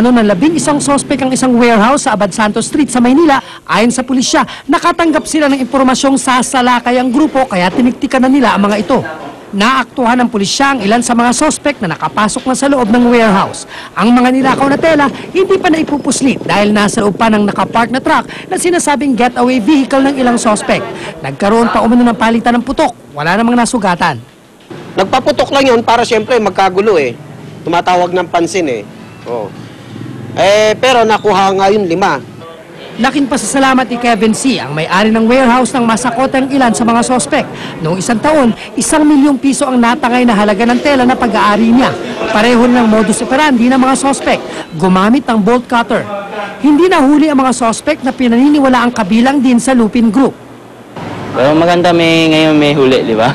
ng 11 sospek ang isang warehouse sa Abad Santos Street sa Maynila. Ayon sa pulisya, nakatanggap sila ng impormasyong sasalakay ang grupo kaya tiniktikan na nila ang mga ito. Naaktuhan ng pulisya ang ilan sa mga sospek na nakapasok na sa loob ng warehouse. Ang mga nilakaw na tela hindi pa naipupuslit dahil nasa loob pa ng nakapark na truck na sinasabing getaway vehicle ng ilang sospek. Nagkaroon pa umano ng palitan ng putok. Wala namang nasugatan. Nagpaputok lang yun para siyempre magkagulo eh. Tumatawag ng pansin eh. Oh. Pero nakuha nga yung 5. Laking pasasalamat ni Kevin C., ang may-ari ng warehouse ng masakot ang ilan sa mga sospek. Noong isang taon, 1 milyong piso ang natangay na halaga ng tela na pag-aari niya. Pareho ng modus operandi ng mga sospek, gumamit ng bolt cutter. Hindi nahuli ang mga sospek na pinaniniwala ang kabilang din sa Lupin Group. Pero maganda ngayon may huli, di ba?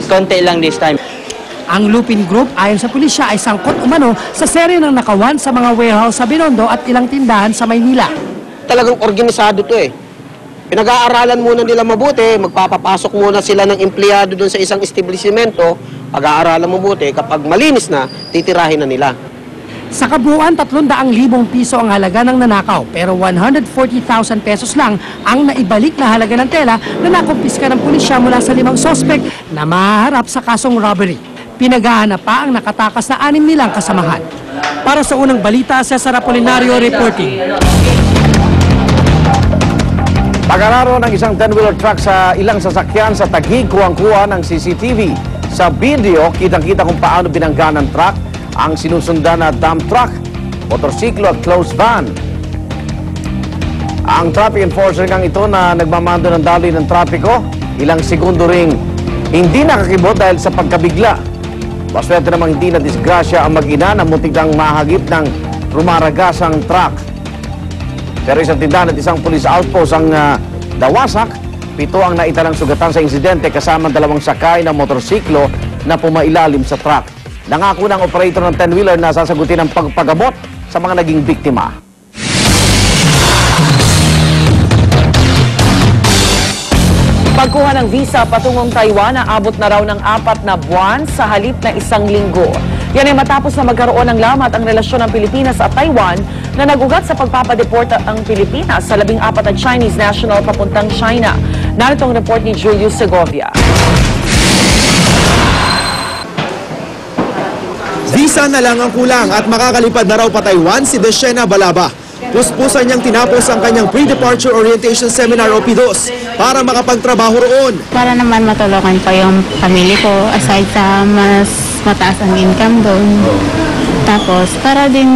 Konti lang this time. Ang Lupin Group, ayon sa pulisya, ay sangkot umano sa serye ng nakawan sa mga warehouse sa Binondo at ilang tindahan sa Maynila. Talagang organisado to eh. Pinag-aaralan muna nila mabuti, magpapapasok muna sila ng empleyado doon sa isang establishmento, pag-aaralan mabuti, kapag malinis na, titirahin na nila. Sa kabuuan, 300,000 piso ang halaga ng nanakaw, pero 140,000 pesos lang ang naibalik na halaga ng tela na nakumpiska ng pulisya mula sa 5 sospek na mahaharap sa kasong robbery. Pinaghahanap pa ang nakatakas na 6 nilang kasamahan. Para sa unang balita, Cesar Apolinario reporting. Pag-araro ng isang 10-wheeler truck sa ilang sasakyan sa Taguig, kuwang-kuha ng CCTV. Sa video, kitang-kita kung paano binangga ng truck ang sinusundan na dump truck, motorsiklo at closed van. Ang traffic enforcer ngang ito na nagmamando ng daloy ng trapiko, ilang segundo ring hindi nakakibot dahil sa pagkabigla. Paswerte namang hindi na disgrasya ang mag-ina na muntik nang mahagip ng rumaragasang truck. Pero isang tindahan at isang police outpost ang nawasak. 7 ang naitalang sugatan sa insidente kasama 2 sakay ng motorsiklo na pumailalim sa truck. Nangako ng operator ng 10-wheeler na sasagutin ang pagpagamot sa mga naging biktima. Pagkuha ng visa patungong Taiwan, naabot na raw ng 4 na buwan sa halip na 1 linggo. Yan ay matapos na magkaroon ng lamat ang relasyon ng Pilipinas at Taiwan na nagugat sa pagpapadeport ang Pilipinas sa 14 na Chinese national papuntang China. Narito ang report ni Julius Segovia. Visa na lang ang kulang at makakalipad na raw pa Taiwan si Deshena Balaba. Puspusan niyang tinapos ang kanyang pre-departure orientation seminar o P2 para makapagtrabaho roon. Para naman matulungan pa yung family ko aside sa mas mataas ang income doon. Tapos para din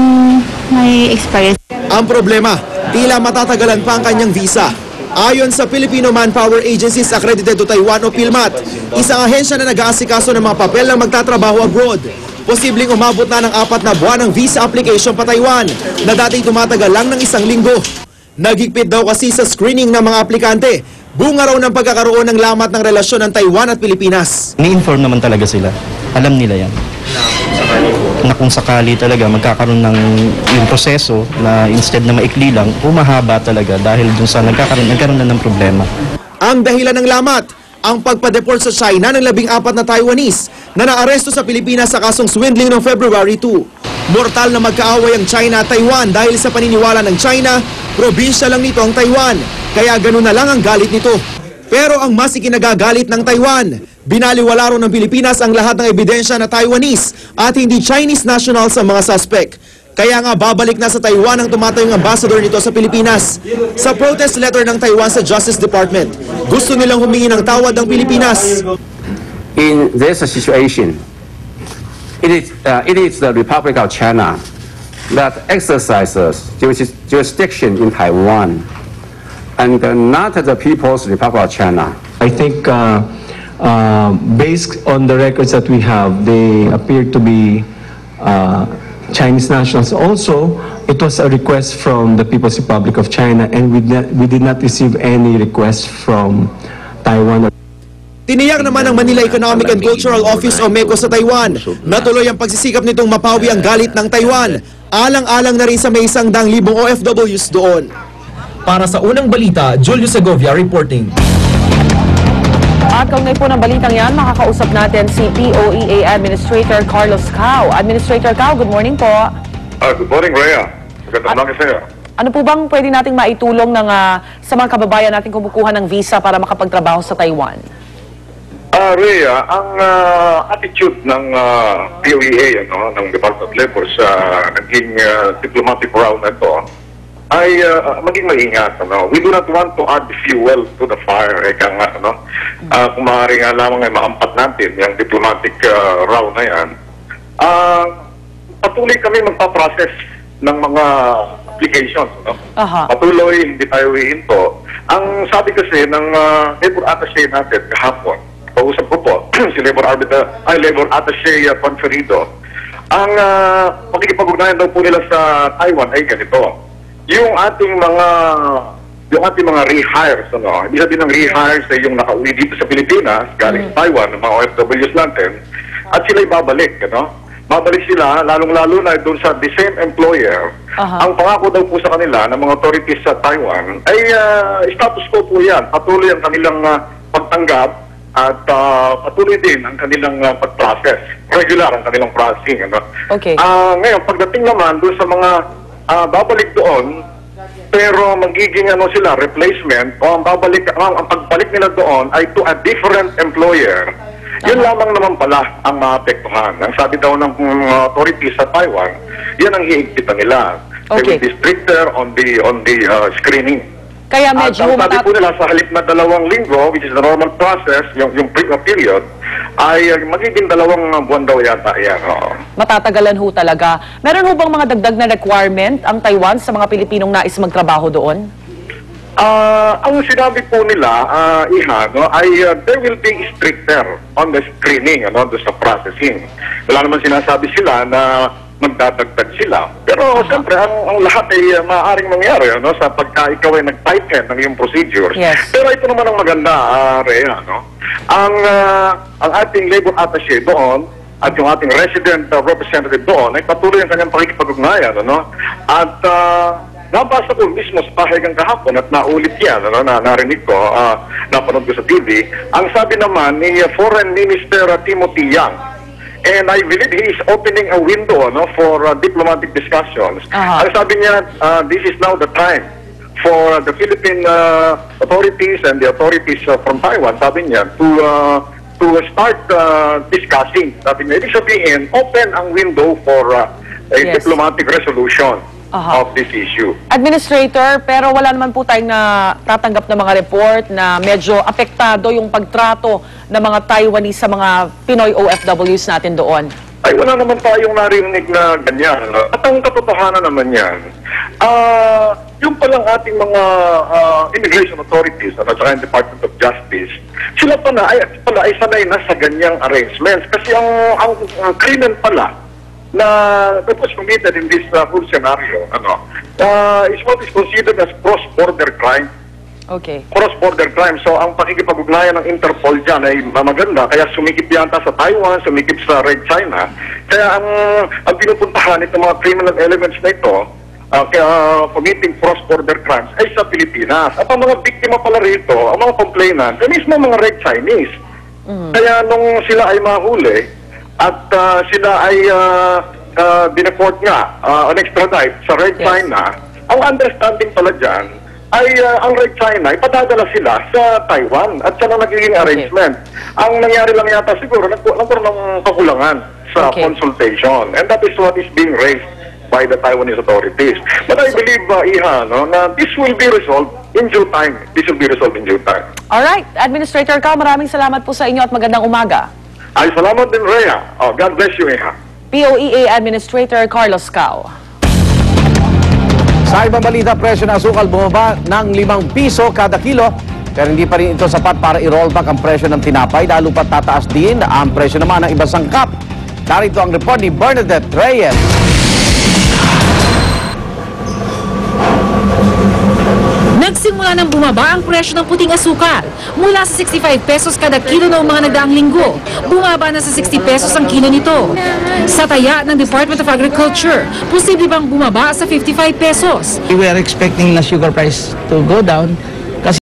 may experience. Ang problema, tila matatagalan pa ang kanyang visa. Ayon sa Filipino Manpower Agencies Accredited to Taiwan o PhilMat, isang ahensya na nag-aasikaso ng mga papel ng magtatrabaho abroad. Posibleng umabot na ng 4 na buwan ang visa application pa Taiwan na dati tumatagal lang ng 1 linggo. Nagigpit daw kasi sa screening ng mga aplikante. Bunga raw ng pagkakaroon ng lamat ng relasyon ng Taiwan at Pilipinas. Ni-inform naman talaga sila. Alam nila yan. Na kung sakali talaga magkakaroon ng yung proseso na instead na maikli lang, humahaba talaga dahil dun sa nagkaroon na ng problema. Ang dahilan ng lamat, ang pagpa-deport sa China ng 14 na Taiwanese na naaresto sa Pilipinas sa kasong swindling noong February 2. Mortal na magkaaway ang China at Taiwan dahil sa paniniwala ng China, probinsya lang nito ang Taiwan, kaya ganun na lang ang galit nito. Pero ang mas ikinagagalit ng Taiwan, binaliwala ron ng Pilipinas ang lahat ng ebidensya na Taiwanese at hindi Chinese national sa mga suspect. Kaya nga babalik na sa Taiwan ang tumatayong ambassador nito sa Pilipinas. Sa protest letter ng Taiwan sa Justice Department, gusto nilang humingi ng tawad ang Pilipinas. In this situation, it is the Republic of China that exercises jurisdiction in Taiwan and not the People's Republic of China. I think based on the records that we have, they appear to be Chinese nationals. Also, it was a request from the People's Republic of China and we did not receive any request from Taiwan. Tiniyak naman ng Manila Economic and Cultural Office o MECO sa Taiwan na tuloy ang pagsisikap nitong mapawi ang galit ng Taiwan. Alang-alang na rin sa may 100,000 OFWs doon. Para sa unang balita, Julio Segovia reporting. At kaugnay po ng balitang yan, makakausap natin si POEA Administrator Carlos Cao. Administrator Cao, good morning po. Good morning, Rhea. Magandang umaga sa'yo. Ano po bang pwede nating maitulong sa mga kababayan natin kumukuha ng visa para makapagtrabaho sa Taiwan? Rhea, ang attitude ng POEA, ng Department of Labor sa naging diplomatic round na ito, ay maging maingat. We do not want to add fuel to the fire. Kung maaari nga lamang ay maampat natin yung diplomatic round na yan, patuloy kami magpa-process ng mga applications. Patuloy, hindi tayo hihinto. Ang sabi kasi ng labor attaché natin kahapon, kausap ko po, si labor attaché Conferido, ang pakikipag-ugnayan daw po nila sa Taiwan ay ganito. Yung ating mga rehires, ibig sabihin ng rehires ay yung nakauwi dito sa Pilipinas, galing sa Taiwan, ng mga OFWs natin, at sila'y babalik, Babalik sila, lalong-lalo na doon sa the same employer. Ang pangako daw po sa kanila ng mga authorities sa Taiwan ay status quo po yan. Patuloy ang kanilang pagtanggap at patuloy din ang kanilang pag-process. Regular ang kanilang processing. Okay. Ngayon, pagdating naman doon sa mga babalik doon, pero magiging replacement o ang pagbalik nila doon ay to a different employer. Yun lamang naman pala ang maapektuhan. Ang sabi daw ng authorities sa Taiwan, yan ang hiigpitan nila. They will be stricter on the screening. Kaya medyo at ang sabi po nila sa halip na 2 linggo, which is the normal process, yung period, ay magiging 2 buwan daw yata yan. Matatagalan ho talaga. Meron ho bang mga dagdag na requirement ang Taiwan sa mga Pilipinong nais magtrabaho doon? Ang sinabi po nila, ay they will be stricter on the screening, doon sa processing. Wala naman sinasabi sila na magdadagdag sila. Pero siyempre, ang lahat ay maaaring mangyari sa pagka ikaw ay nag-tighten ng iyong procedures. Yes. Pero ito naman ang maganda, Rhea. Ang ating labor attaché doon at yung ating resident representative doon ay patuloy ang kanyang pakikipag-ugnayan. At nabasa ko mismo sa pahayagang kahapon at naulit yan, narinig ko, napanood ko sa TV. Ang sabi naman ni Foreign Minister Timothy Yang, and I believe he is opening a window for diplomatic discussions. Ang sabi niya, this is now the time for the Philippine authorities and the authorities from Taiwan, sabi niya, to start discussing. Sabi niya, ibig sabihin, open ang window for a diplomatic resolution of this issue. Administrator, pero wala naman po tayong natatanggap na mga report na medyo apektado yung pagtrato ng mga Taiwanese sa mga Pinoy OFWs natin doon. Ay, wala naman tayong narinig na ganyan. At ang katotohanan naman yan, yung palang ating mga immigration authorities at saka yung Department of Justice, sila pala ay sanay na sa ganyang arrangements. Kasi ang krimen pala that was committed in this whole scenario, is what is considered as cross-border crime. Okay. Cross-border crime. So, ang pakikipag-ugnayan ng Interpol dyan ay maganda. Kaya sumikip yata sa Taiwan, sumikip sa Red China. Kaya ang pinupuntahan itong mga criminal elements na ito, committing cross-border crimes, ay sa Pilipinas. At ang mga biktima pala rito, ang mga complainant, ay mismo mga Red Chinese. Kaya nung sila ay mahuli, at sila ay dineport nga, on-extradite sa Red China, ang understanding pala dyan ay ang Red China, ipadadala sila sa Taiwan at sila nagiging arrangement. Ang nangyari lang yata siguro, nagkaroon ng kakulangan sa consultation. And that is what is being raised by the Taiwanese authorities. But I believe, na this will be resolved in due time. This will be resolved in due time. Alright, Administrator Cao, maraming salamat po sa inyo at magandang umaga. Ay, salamat din, Rhea. God bless you, Iha. POEA Administrator Carlos Cao. Sa ibang balita, presyo ng asukal bumaba ng 5 piso kada kilo. Pero hindi pa rin ito sapat para i-roll back ang presyo ng tinapay. Lalo pa tataas din ang presyo naman ng ibang sangkap. Narito ang report ni Bernadette Reyes. Nagsimula nang bumaba ang presyo ng puting asukal. Mula sa 65 pesos kada kilo noong mga nagdaang linggo, bumaba na sa 60 pesos ang kilo nito. Sa taya ng Department of Agriculture, posible bang bumaba sa 55 pesos? We were expecting the sugar price to go down,